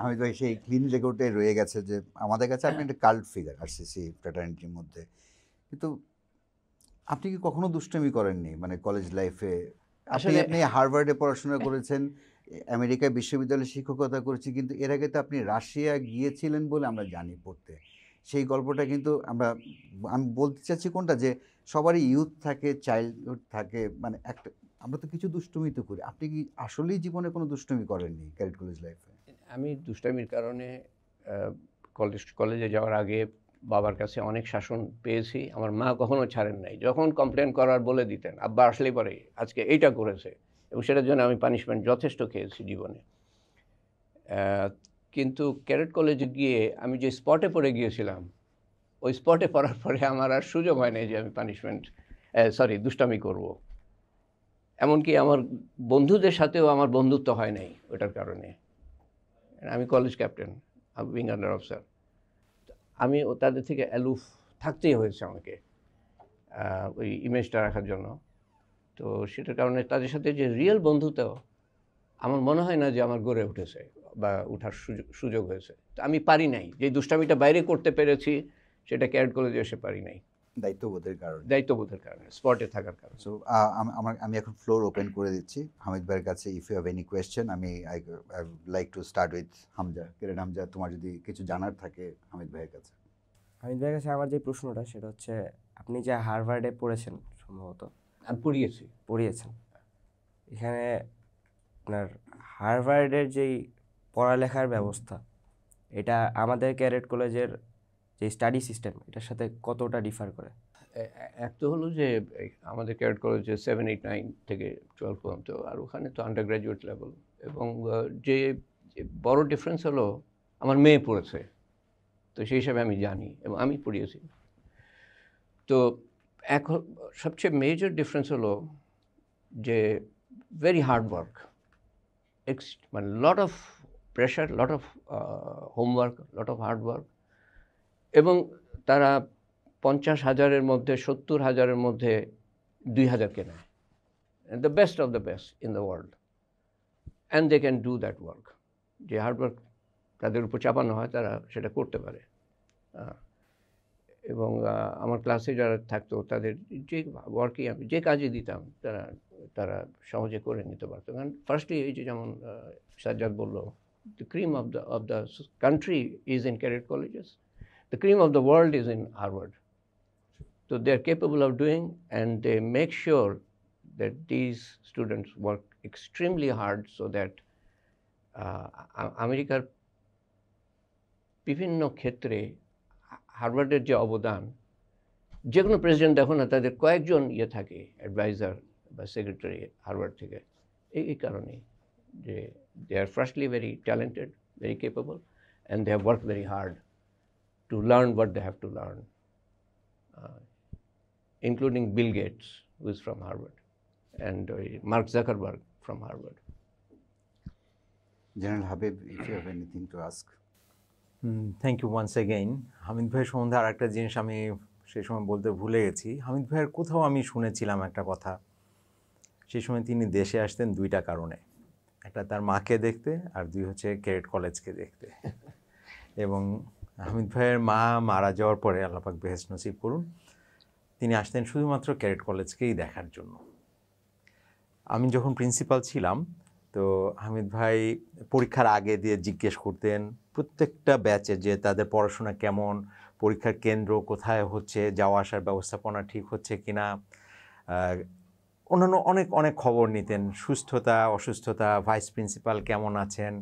হামিদ ভাই সেই ক্লিন রেকর্ডে রয়ে গেছে যে আমাদের কাছে আপনি একটা কাল্ট ফিগার আরসিসি ফ্র্যাটার্নিটির মধ্যে। কিন্তু আপনি কি কখনো দুষ্টামি করেননি মানে কলেজ লাইফে? আপনি আসলে আপনি হার্ভার্ডে পড়াশোনা করেছেন, আমেরিকায় বিশ্ববিদ্যালয়ে শিক্ষকতা করেছেন, কিন্তু এর আগে তো আপনি রাশিয়া গিয়েছিলেন বলে আমরা জানি পড়তে। সেই গল্পটা কিন্তু আমি বলতে চাচ্ছি কোনটা যে সবারই ইউথ থাকে, চাইল্ডহুড থাকে, মানে একটা আমরা তো কিছু দুষ্টুমি তো করি। আপনি কি আসলেই জীবনে কোনো দুষ্টুমি করেননি ক্যাডেট কলেজ লাইফে? আমি দুষ্টামির কারণে কলেজে যাওয়ার আগে বাবার কাছে অনেক শাসন পেয়েছি। আমার মা কখনো ছাড়েন নাই। যখন কমপ্লেন করার বলে দিতেন, আব্বা আসলেই পরে আজকে এইটা করেছে, এবং সেটার জন্য আমি পানিশমেন্ট যথেষ্ট খেয়েছি জীবনে। কিন্তু ক্যাডেট কলেজে গিয়ে আমি যে স্পটে পড়ে গিয়েছিলাম, ওই স্পটে পড়ার পরে আমার আর সুযোগ হয় নাই যে আমি দুষ্টামি করব। এমনকি আমার বন্ধুদের সাথেও আমার বন্ধুত্ব হয় নাই ওটার কারণে। আমি কলেজ ক্যাপ্টেন, আমি উইং আন্ডার অফিসার। আমি তাদের থেকে অ্যালুফ থাকতেই হয়েছে আমাকে, ওই ইমেজটা রাখার জন্য। তো সেটার কারণে তাদের সাথে যে রিয়েল বন্ধুত্ব আমার মনে হয় না যে আমার গড়ে উঠেছে বা উঠার সুযোগ হয়েছে। তো আমি পারি নাই, যে দুষ্টামিটা বাইরে করতে পেরেছি সেটা ক্যাডেট কলেজে এসে পারি নাই, দায়িত্ববোধের কারণে। দায়িত্ববোধের কারণে, স্পটে থাকার কারণে। সো আমি এখন ফ্লোর ওপেন করে দিচ্ছি হামিদ ভাইয়ের কাছে। If you have any question, I like to start with Hamza. Kiran Hamza, তোমার যদি কিছু জানার থাকে হামিদ ভাইয়ের কাছে। হামিদ ভাইয়ের কাছে আমার যে প্রশ্নটা সেটা হচ্ছে, আপনি যে হার্ভার্ডে পড়েছেন সম্ভবত, আমি পড়িয়েছেন, এখানে আপনার হার্ভার্ডের যেই পড়ালেখার ব্যবস্থা, এটা আমাদের ক্যাডেট কলেজের যে স্টাডি সিস্টেম এটার সাথে কতটা ডিফার করে? এক তো হলো যে আমাদের ক্যাডেট কলেজে 7, 8, 9 থেকে 12 পর্যন্ত, আর ওখানে তো আন্ডার গ্র্যাজুয়েট লেভেল। এবং যে বড় ডিফারেন্স হলো আমার মেয়ে পড়েছে, তো সেই হিসাবে আমি জানি এবং আমি পড়িয়েছি। তো এখন সবচেয়ে মেজর ডিফারেন্স হলো যে ভেরি হার্ড ওয়ার্ক, মানে lot of pressure, lot of homework, lot of hard work. এবং তারা 50,000-এর মধ্যে 70,000-এর মধ্যে 2,000-কে নেয়, the best of the best in the world, and they can do that work. যে হার্ডওয়ার্ক তাদের উপর চাপানো হয় তারা সেটা করতে পারে। এবং আমার ক্লাসে যারা থাকতো তাদের যে ওয়ার্কই আমি যে কাজে দিতাম তারা সহজে করে নিতে পারতো। কারণ ফার্স্টলি এই যে যেমন সাজ্জাদ বললো, the cream of the country is in cadet colleges, the cream of the world is in Harvard. So they are capable of doing, and they make sure that these students work extremely hard so that আমেরিকার বিভিন্ন ক্ষেত্রে হার্ভার্ডের যে অবদান, যে কোনো president দেখো না তাদের কয়েকজন থাকে অ্যাডভাইজার বা সেক্রেটারি হার্ভার্ড থেকে। এই কারণেই যে they are firstly very talented, very capable, and they have work very hard to learn what they have to learn, including Bill Gates, who is from Harvard, and Mark Zuckerberg from Harvard. General Habib, if you have anything to ask. Thank you once again. Hamid ভাইয়ের সম্বন্ধে আর একটা জিনিস আমি সেই সময় বলতে ভুলে গেছি। হামিদ ভাইয়ের কোথাও আমি শুনেছিলাম একটা কথা, সেই সময় তিনি দেশে আসতেন দুইটা কারণে, একটা তার মাকে দেখতে, আর দুই হচ্ছে ক্যাডেট কলেজকে দেখতে। এবং হামিদ ভাইয়ের মা মারা যাওয়ার পরে, আল্লাহ পাক বেহেশত নসিব করুন, তিনি আসতেন শুধুমাত্র ক্যাডেট কলেজকেই দেখার জন্য। আমি যখন প্রিন্সিপাল ছিলাম, তো হামিদ ভাই পরীক্ষার আগে দিয়ে জিজ্ঞেস করতেন প্রত্যেকটা ব্যাচে যে তাদের পড়াশোনা কেমন, পরীক্ষার কেন্দ্র কোথায় হচ্ছে, যাওয়া আসার ব্যবস্থাপনা ঠিক হচ্ছে কিনা, অন্যান্য অনেক অনেক খবর নিতেন, সুস্থতা অসুস্থতা, ভাইস প্রিন্সিপাল কেমন আছেন,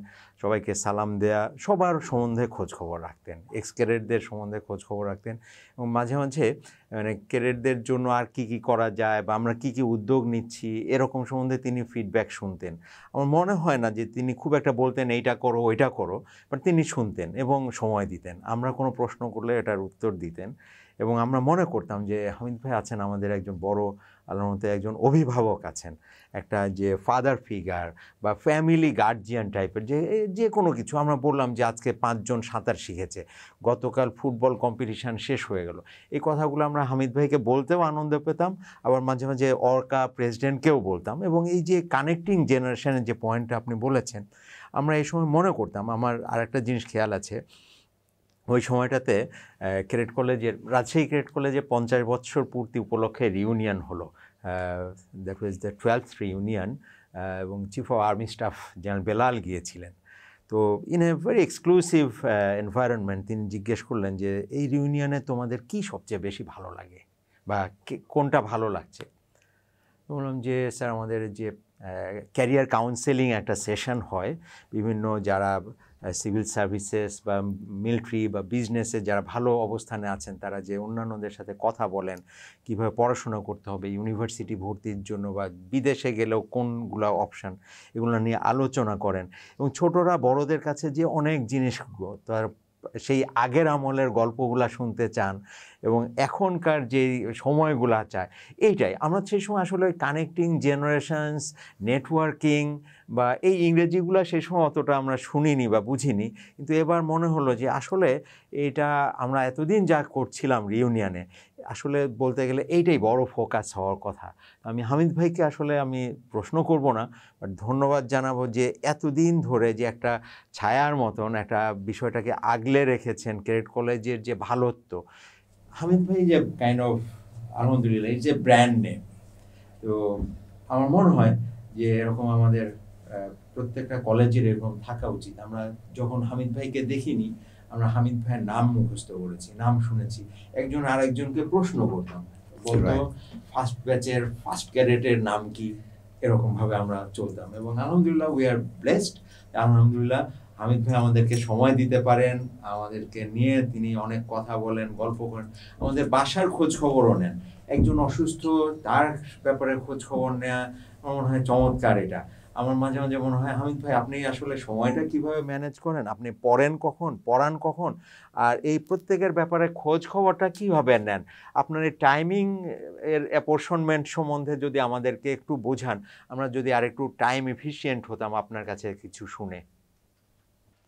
সবাইকে সালাম দেয়া, সবার সম্বন্ধে খোঁজ খবর রাখতেন, এক্স ক্যাডেটদের সম্বন্ধে খোঁজ খবর রাখতেন। এবং মাঝে মাঝে মানে ক্যাডেটদের জন্য আর কি কি করা যায় বা আমরা কি কি উদ্যোগ নিচ্ছি এরকম সম্বন্ধে তিনি ফিডব্যাক শুনতেন। আমার মনে হয় না যে তিনি খুব একটা বলতেন এইটা করো ওইটা করো, বাট তিনি শুনতেন এবং সময় দিতেন। আমরা কোনো প্রশ্ন করলে এটার উত্তর দিতেন এবং আমরা মনে করতাম যে হামিদ ভাই আছেন আমাদের একজন বড়, আল্লাহর মধ্যে একজন অভিভাবক আছেন, একটা যে ফাদার ফিগার বা ফ্যামিলি গার্জিয়ান টাইপের, যে কোনো কিছু। আমরা বললাম যে আজকে 5 জন সাঁতার শিখেছে, গতকাল ফুটবল কম্পিটিশান শেষ হয়ে গেল, এই কথাগুলো আমরা হামিদ ভাইকে বলতেও আনন্দ পেতাম, আবার মাঝে মাঝে অর্কা প্রেসিডেন্টকেও বলতাম। এবং এই যে কানেক্টিং জেনারেশনের যে পয়েন্টটা আপনি বলেছেন, আমরা এই সময় মনে করতাম, আমার আরেকটা জিনিস খেয়াল আছে, ওই সময়টাতে ক্যাডেট কলেজের, রাজশাহী ক্যাডেট কলেজে 50 বছর পূর্তি উপলক্ষে রিউনিয়ন হলো, that was the 12th reunion, এবং chief of army staff general Belal গিয়েছিলেন। তো in a very exclusive environment তিনি জিজ্ঞেস করলেন যে এই রিউনিয়নে তোমাদের কি সবচেয়ে বেশি ভালো লাগে বা কোনটা ভালো লাগছে। বললাম যে স্যার আমাদের যে ক্যারিয়ার কাউন্সেলিং একটা সেশন হয়, বিভিন্ন যারা সিভিল সার্ভিসেস বা মিলিটারি বা বিজনেসে যারা ভালো অবস্থানে আছেন তারা যে অন্যান্যদের সাথে কথা বলেন কীভাবে পড়াশোনা করতে হবে, ইউনিভার্সিটি ভর্তির জন্য বা বিদেশে গেলেও কোনগুলো অপশান, এগুলো নিয়ে আলোচনা করেন। এবং ছোটরা বড়দের কাছে যে অনেক জিনিস তার সেই আগের আমলের গল্পগুলা শুনতে চান এবং এখনকার যে সময়গুলা চায়, এইটাই আমরা সেই সময় আসলে কানেক্টিং জেনারেশনস, নেটওয়ার্কিং বা এই ইংরেজিগুলো সেই সময় অতটা আমরা শুনিনি বা বুঝিনি। কিন্তু এবার মনে হলো যে আসলে এটা আমরা এতদিন যা করছিলাম রিউনিয়নে, আসলে বলতে গেলে এইটাই বড় ফোকাস হওয়ার কথা। আমি হামিদ ভাইকে আসলে আমি প্রশ্ন করব না, বাট ধন্যবাদ জানাবো যে এতদিন ধরে যে একটা ছায়ার মতন একটা বিষয়টাকে আগলে রেখেছেন, ক্যাডেট কলেজের যে ভালোত্ব। হামিদ ভাই যে কাইন্ড অফ আলহামদুলিল্লাহ এই যে ব্র্যান্ড নেম, তো আমার মনে হয় যে এরকম আমাদের প্রত্যেকটা কলেজের এরকম থাকা উচিত। আমরা যখন হামিদ ভাইকে দেখিনি, আমরা হামিদ ভাইয়ের নাম মুখস্থ করেছি, নাম শুনেছি, একজন আরেকজনকে প্রশ্ন করতাম, বলতো ফার্স্ট ব্যাচের ফার্স্ট ক্যাডেটের নাম কি, এরকম ভাবে আমরা চলতাম। এবং আলহামদুলিল্লাহ উই আর ব্লেসড, আলহামদুলিল্লাহ হামিদ ভাই আমাদেরকে সময় দিতে পারেন, আমাদেরকে নিয়ে তিনি অনেক কথা বলেন, গল্প করেন, আমাদের বাসার খোঁজ খবরও নেন। একজন অসুস্থ তার ব্যাপারে খোঁজ খবর নেওয়া আমার মনে হয় চমৎকার। এটা আমার মাঝে মাঝে মনে হয় হামিদ ভাই আপনি আসলে সময়টা কিভাবে ম্যানেজ করেন, আপনি পড়েন কখন, পড়ান কখন, আর এই প্রত্যেকের ব্যাপারে খোঁজ খবরটা কিভাবে নেন, আপনার এই টাইমিং এর অ্যাপরশনমেন্ট সম্বন্ধে যদি আমাদেরকে একটু বোঝান, আমরা যদি আর একটু টাইম এফিশিয়েন্ট হতাম আপনার কাছে কিছু শুনে।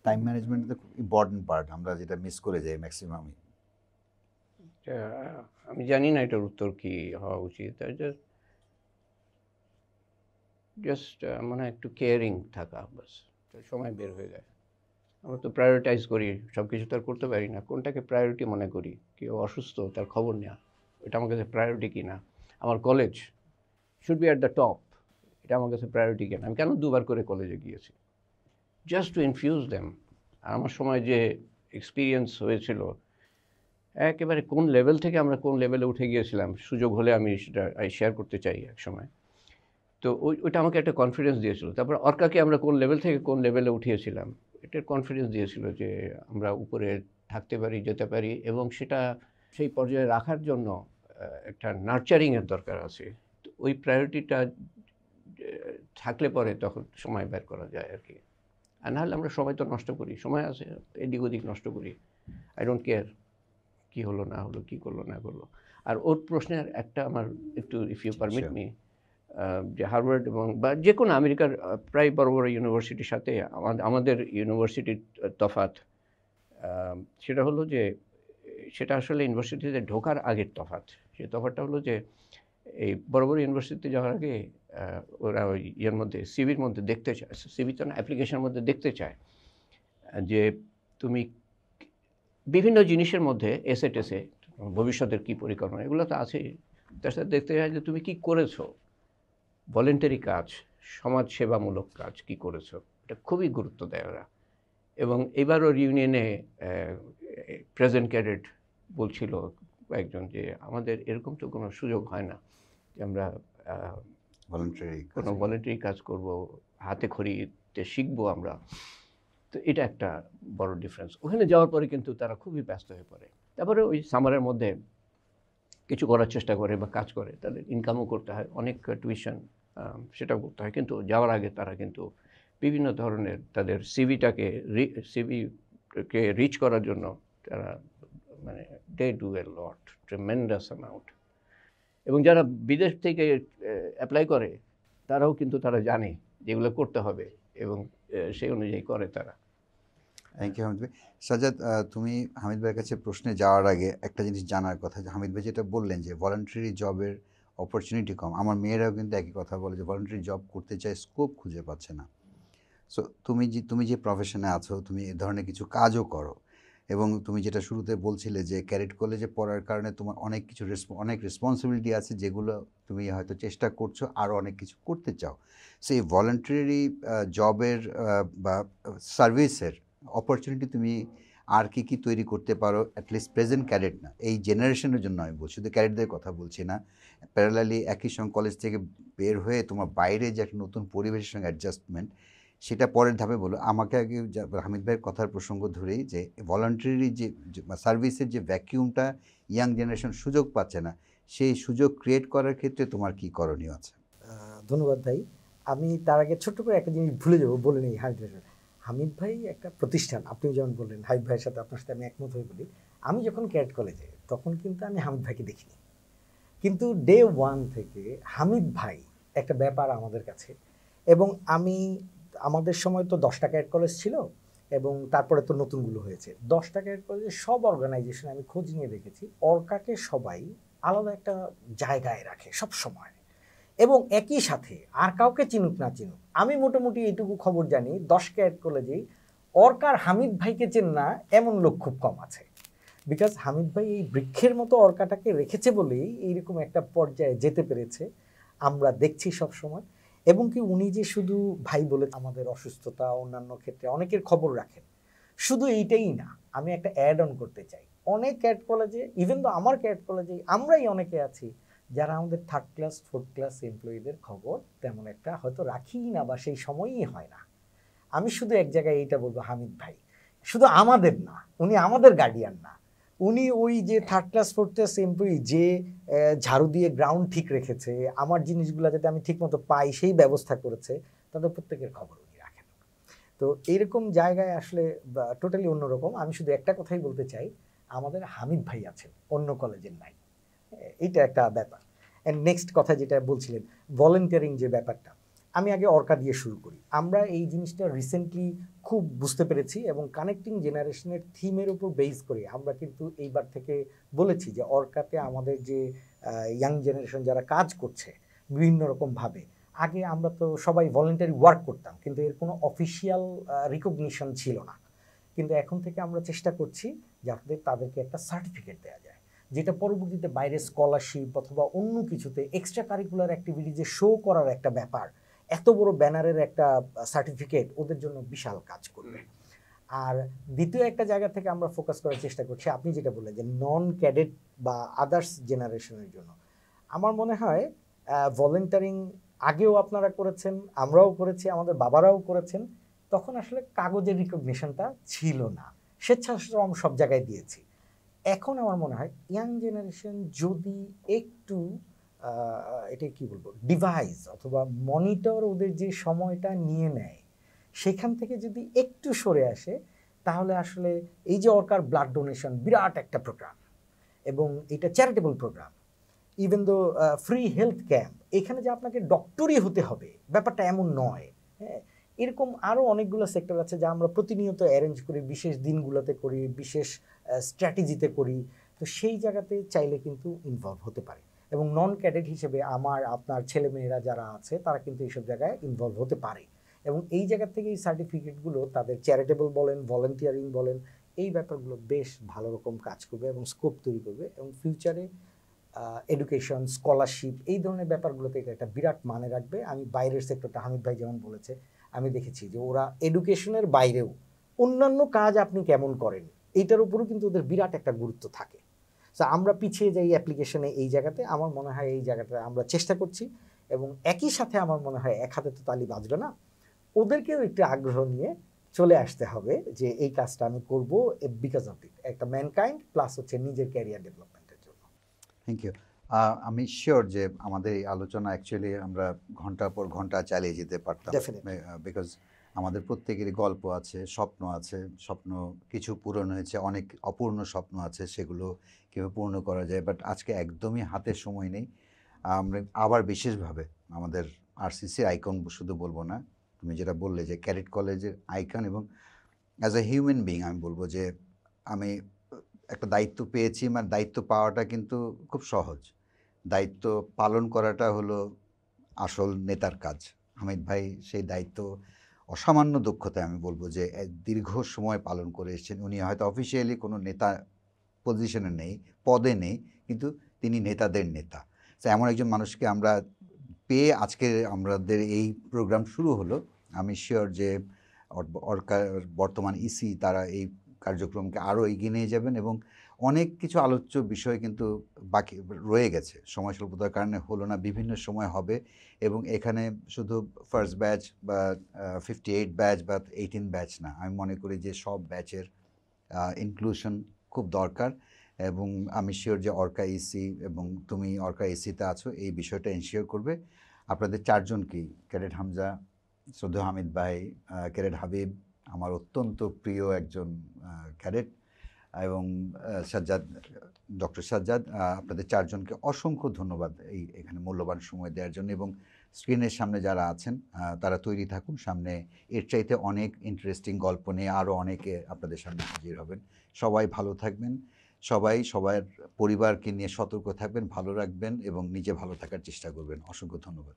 টাইম ম্যানেজমেন্ট তো খুব ইম্পর্টেন্ট পার্ট, আমরা যেটা মিস করে যাই ম্যাক্সিমামই। আমি জানি না এটার উত্তর কি হওয়া উচিত। জাস্ট মনে হয় একটু কেয়ারিং থাকা, বাস সময় বের হয়ে যায়। আমরা তো প্রায়োরিটাইজ করি, সব কিছু তো আর করতে পারি না। কোনটাকে প্রায়োরিটি মনে করি? কেউ অসুস্থ, তার খবর নেওয়া, এটা আমার কাছে প্রায়োরিটি কিনা? আমার college should be at the top, এটা আমার কাছে প্রায়োরিটি কিনা? আমি কেন দুবার করে কলেজে গিয়েছি? Just to infuse them. আর আমার সময় যে এক্সপিরিয়েন্স হয়েছিল, একেবারে কোন লেভেল থেকে আমরা কোন লেভেলে উঠে গিয়েছিলাম, সুযোগ হলে আমি সেটা শেয়ার করতে চাই এক সময়। তো ওইটা আমাকে একটা কনফিডেন্স দিয়েছিল। তারপর অর্কাকে আমরা কোন লেভেল থেকে কোন লেভেলে উঠিয়েছিলাম, এটার কনফিডেন্স দিয়েছিল যে আমরা উপরে থাকতে পারি, যেতে পারি, এবং সেটা সেই পর্যায়ে রাখার জন্য একটা নার্চারিংয়ের দরকার আছে। তো ওই প্রায়োরিটিটা থাকলে পরে তখন সময় বের করা যায় আর কি। আর নাহলে আমরা সময় তো নষ্ট করি, সময় আছে এদিক ওদিক নষ্ট করি। আই ডোন্ট কেয়ার কী হলো না হলো, কী করলো না করলো। আর ওর প্রশ্নের একটা আমার একটু, ইফ ইউ পারমিট মি, যে হার্ভার্ড এবং বা যে কোনো আমেরিকার প্রায় বড় বড় ইউনিভার্সিটির সাথে আমাদের ইউনিভার্সিটির তফাৎ, সেটা হলো যে সেটা আসলে ইউনিভার্সিটিতে ঢোকার আগের তফাৎ। সে তফাৎটা হলো যে এই বড় বড় ইউনিভার্সিটিতে যাওয়ার আগে ওরা ওই ইয়ের মধ্যে, সিভির মধ্যে দেখতে চায়, সিভি তো না, অ্যাপ্লিকেশনের মধ্যে দেখতে চায় যে তুমি বিভিন্ন জিনিসের মধ্যে এসে টেসে ভবিষ্যতের কী পরিকল্পনা, এগুলো তো আছেই, তার সাথে দেখতে চায় যে তুমি কী করেছো, ভলেন্টারি কাজ, সমাজ সেবামূলক কাজ কী করেছো, এটা খুবই গুরুত্ব দেয় ওরা। এবং এবারও রিউনিয়নে প্রেজেন্ট ক্যাডেট বলছিল একজন যে আমাদের এরকম তো কোনো সুযোগ হয় না যে আমরা কোনো ভলেন্টারি কাজ করব, হাতে খড়িতে শিখবো আমরা। তো এটা একটা বড় ডিফারেন্স। ওখানে যাওয়ার পরে কিন্তু তারা খুবই ব্যস্ত হয়ে পড়ে। তারপরে ওই সামারের মধ্যে কিছু করার চেষ্টা করে বা কাজ করে, তাদের ইনকামও করতে হয়, অনেক টিউশন সেটাও করতে হয়। কিন্তু যাওয়ার আগে তারা কিন্তু বিভিন্ন ধরনের তাদের সিভিকে রিচ করার জন্য তারা মানে they do a lot, tremendous amount. এবং যারা বিদেশ থেকে অ্যাপ্লাই করে তারাও কিন্তু তারা জানে যেগুলো করতে হবে এবং সেই অনুযায়ী করে তারা। থ্যাংক ইউ হামিদ ভাই। সাজ্জাদ, তুমি হামিদ ভাইয়ের কাছে প্রশ্নে যাওয়ার আগে একটা জিনিস জানার কথা, যে হামিদ ভাই যেটা বললেন যে ভলান্টারি জবের অপরচুনিটি কম, আমার মেয়েরাও কিন্তু একই কথা বলে যে ভলান্টারি জব করতে চায়, স্কোপ খুঁজে পাচ্ছে না। সো তুমি যে প্রফেশনে আছো, তুমি এ ধরনের কিছু কাজও করো, এবং তুমি যেটা শুরুতে বলছিলে যে ক্যাডেট কলেজে পড়ার কারণে তোমার অনেক কিছু অনেক রেসপন্সিবিলিটি আছে, যেগুলো তুমি হয়তো চেষ্টা করছো, আরও অনেক কিছু করতে চাও। সেই ভলান্টারি জবের বা সার্ভিসের অপরচুনিটি তুমি আর কি তৈরি করতে পারো, অ্যাটলিস্ট প্রেজেন্ট ক্যাডেট না, এই জেনারেশনের জন্য আমি বলছি, শুধু ক্যাডেটদের কথা বলছি না, প্যারালালি একই সঙ্গে কলেজ থেকে বের হয়ে তোমার বাইরে যে একটা নতুন পরিবেশের সঙ্গে অ্যাডজাস্টমেন্ট, সেটা পরের ধাপে বলো। আমাকে আগে হামিদ ভাইয়ের কথার প্রসঙ্গ ধরেই, যে ভলান্টারি যে সার্ভিসের যে ভ্যাকিউমটা ইয়াং জেনারেশন সুযোগ পাচ্ছে না, সেই সুযোগ ক্রিয়েট করার ক্ষেত্রে তোমার কি করণীয় আছে? ধন্যবাদ ভাই। আমি তার আগে ছোট্ট করে একটা জিনিস ভুলে যাবো, বলে নেই। হামিদ ভাই একটা প্রতিষ্ঠান, আপনি যেমন বললেন, হামিদ ভাইয়ের সাথে আপনার সাথে আমি একমত হয়ে বলি। আমি যখন ক্যাডেট কলেজে, তখন কিন্তু আমি হামিদ ভাইকে দেখিনি, কিন্তু ডে ওয়ান থেকে হামিদ ভাই একটা ব্যাপার আমাদের কাছে। এবং আমাদের সময় তো 10টা ক্যাডেট কলেজ ছিল, এবং তারপরে তো নতুনগুলো হয়েছে। 10টা ক্যাডেট কলেজের সব অর্গানাইজেশন আমি খোঁজ নিয়ে দেখেছি, অর্কাকে সবাই আলাদা একটা জায়গায় রাখে সব সময়। এবং একই সাথে আর কাউকে চিনুক না চিনুক, আমি মোটামুটি এইটুকু খবর জানি, 10 ক্যাডেট কলেজেই অর্কার হামিদ ভাইকে চেন না এমন লোক খুব কম আছে। বিকজ হামিদ ভাই এই বৃক্ষের মতো অর্কাটাকে রেখেছে বলেই এইরকম একটা পর্যায়ে যেতে পেরেছে, আমরা দেখছি সব সময়। এবং কি উনি যে শুধু ভাই বলে আমাদের অসুস্থতা অন্যান্য ক্ষেত্রে অনেকের খবর রাখেন, শুধু এইটাই না, আমি একটা অ্যাড অন করতে চাই। অনেক ক্যাডেট কলেজে, ইভেন তো আমার ক্যাডেট কলেজে আমরাই অনেকে আছি যারা আমাদের 3rd ক্লাস 4th ক্লাস এমপ্লয়ীদের খবর তেমন একটা হয়তো রাখি না, বা সেই সময়ই হয় না। আমি শুধু এক জায়গায় এইটা বলবো, হামিদ ভাই শুধু আমাদের না, উনি আমাদের গার্ডিয়ান না, উনি ওই যে 3rd class 4th class employee যে ঝাড়ু দিয়ে গ্রাউন্ড ঠিক রেখেছে, আমার জিনিসগুলো যাতে আমি ঠিকমতো পাই সেই ব্যবস্থা করেছে, তাদের প্রত্যেকের খবর উনি রাখেন। তো এইরকম জায়গায় আসলে টোটালি অন্যরকম। আমি শুধু একটা কথাই বলতে চাই, আমাদের হামিদ ভাই আছেন, অন্য কলেজের নাই, এইটা একটা ব্যাপার। অ্যান্ড নেক্সট কথা যেটা বলছিলেন, ভলেন্টিয়ারিং যে ব্যাপারটা, আমি আগে অর্কা দিয়ে শুরু করি। আমরা এই জিনিসটা রিসেন্টলি খুব বুঝতে পেরেছি, এবং কানেক্টিং জেনারেশনের থিমের উপর বেস করে আমরা কিন্তু এইবার থেকে বলেছি যে অর্কাতে আমাদের যে ইয়াং জেনারেশন যারা কাজ করছে বিভিন্ন রকমভাবে, আগে আমরা তো সবাই ভলেন্টারি ওয়ার্ক করতাম, কিন্তু এর কোনো অফিসিয়াল রিকগনিশন ছিল না। কিন্তু এখন থেকে আমরা চেষ্টা করছি যাতে তাদেরকে একটা সার্টিফিকেট দেওয়া যায়, যেটা পরবর্তীতে বাইরে স্কলারশিপ অথবা অন্য কিছুতে এক্সট্রা কারিকুলার অ্যাক্টিভিটিজে শো করার একটা ব্যাপার, এত বড় ব্যানারের একটা সার্টিফিকেট ওদের জন্য বিশাল কাজ করবে। আর দ্বিতীয় একটা জায়গা থেকে আমরা ফোকাস করার চেষ্টা করছি, আপনি যেটা বললেন যে নন ক্যাডেট বা আদার্স জেনারেশনের জন্য, আমার মনে হয় ভলেন্টারিং আগেও আপনারা করেছেন, আমরাও করেছি, আমাদের বাবারাও করেছেন, তখন আসলে কাগজের রিকগনিশনটা ছিল না, স্বেচ্ছাশ্রম সব জায়গায় দিয়েছি। এখন আমার মনে হয় ইয়াং জেনারেশন যদি একটু এটা কি বলবো, ডিভাইস অথবা মনিটর ওদের যে সময়টা নিয়ে নেয়, সেখান থেকে যদি একটু সরে আসে, তাহলে আসলে এই যে অর্কার ব্লাড ডোনেশন বিরাট একটা প্রোগ্রাম, এবং এটা charitable program, even though free health camp, এখানে যে আপনাকে ডক্টরই হতে হবে ব্যাপারটা এমন নয়। হ্যাঁ, এরকম আরও অনেকগুলো সেক্টর আছে যা আমরা প্রতিনিয়ত অ্যারেঞ্জ করি, বিশেষ দিনগুলোতে করি, বিশেষ স্ট্র্যাটেজিতে করি। তো সেই জায়গাতে চাইলে কিন্তু ইনভলভ হতে পারে, এবং নন ক্যাডেট হিসেবে আমার আপনার ছেলেমেয়েরা যারা আছে তারা কিন্তু এইসব জায়গায় ইনভলভ হতে পারে, এবং এই জায়গা থেকে এই সার্টিফিকেটগুলো তাদের চ্যারিটেবল বলেন, ভলেন্টিয়ারিং বলেন, এই ব্যাপারগুলো বেশ ভালো রকম কাজ করবে এবং স্কোপ তৈরি করবে, এবং ফিউচারে এডুকেশন, স্কলারশিপ, এই ধরনের ব্যাপারগুলোতে এটা একটা বিরাট মানে রাখবে। আমি বাইরের সেক্টরটা হামিদ ভাই যেমন বলেছে, আমি দেখেছি যে ওরা এডুকেশনের বাইরেও অন্যান্য কাজ আপনি কেমন করেন এইটার উপরও কিন্তু ওদের বিরাট একটা গুরুত্ব থাকে। সো আমরা পিছিয়ে যাই অ্যাপ্লিকেশনে এই জায়গাতে, আমার মনে হয় এই জায়গাটা আমরা চেষ্টা করছি, এবং একই সাথে আমার মনে হয় এক হাতে তো তালি বাজবে না, ওদেরকেও একটু আগ্রহ নিয়ে চলে আসতে হবে যে এই কাজটা আমি করবো বিকজ অফ ইট, একটা ম্যানকাইন্ড প্লাস হচ্ছে নিজের ক্যারিয়ার ডেভেলপমেন্টের জন্য। Thank you. আমি শিওর যে আমাদের এই আলোচনা অ্যাকচুয়ালি আমরা ঘন্টার পর ঘন্টা চালিয়ে যেতে পারতাম, বিকজ আমাদের প্রত্যেকেরই গল্প আছে, স্বপ্ন আছে, স্বপ্ন কিছু পূরণ হয়েছে, অনেক অপূর্ণ স্বপ্ন আছে, সেগুলো কীভাবে পূর্ণ করা যায়, বাট আজকে একদমই হাতে সময় নেই। আমরা আবার বিশেষভাবে আমাদের আরসিসির আইকন শুধু বলবো না, তুমি যেটা বললে যে ক্যাডেট কলেজের আইকন, এবং অ্যাজ এ হিউম্যান বিং আমি বলবো যে আমি একটা দায়িত্ব পেয়েছি, মানে দায়িত্ব পাওয়াটা কিন্তু খুব সহজ, দায়িত্ব পালন করাটা হলো আসল নেতার কাজ। হামিদ ভাই সেই দায়িত্ব অসামান্য দক্ষতায় আমি বলবো যে দীর্ঘ সময় পালন করে এসেছেন। উনি হয়তো অফিসিয়ালি কোনো নেতা পজিশনে নেই, পদে নেই, কিন্তু তিনি নেতাদের নেতা। তো এমন একজন মানুষকে আমরা পেয়ে আজকে আমাদের এই প্রোগ্রাম শুরু হলো। আমি শিওর যে অর্কার বর্তমান ইসি তারা এই কার্যক্রমকে আরও এগিয়ে নিয়ে যাবেন এবং অনেক কিছু আলোচ্য বিষয় কিন্তু বাকি রয়ে গেছে, সময় স্বল্পতার কারণে হলো না, বিভিন্ন সময় হবে এবং এখানে শুধু ফার্স্ট ব্যাচ বা 58 ব্যাচ বা 18 ব্যাচ না, আমি মনে করি যে সব ব্যাচের ইনক্লুশন খুব দরকার এবং আমি শিওর যে অর্কা ইসি এবং তুমি অর্কা ইসিতে আছো এই বিষয়টা এনশিওর করবে। আপনাদের চারজনকেই, ক্যাডেট হামজা, শ্রদ্ধেয় হামিদ ভাই, ক্যাডেট হাবিব, আমার অত্যন্ত প্রিয় একজন ক্যাডেট, এবং সাজ্জাদ, ডক্টর সাজ্জাদ, আপনাদের চারজনকে অসংখ্য ধন্যবাদ এখানে মূল্যবান সময় দেওয়ার জন্য। এবং স্ক্রিনের সামনে যারা আছেন তারা তৈরি থাকুন, সামনে এর চাইতে অনেক ইন্টারেস্টিং গল্প নিয়ে আরও অনেকে আপনাদের সামনে হাজির হবেন। সবাই ভালো থাকবেন, সবাই সবার পরিবারকে নিয়ে সতর্ক থাকবেন, ভালো রাখবেন এবং নিজে ভালো থাকার চেষ্টা করবেন। অসংখ্য ধন্যবাদ।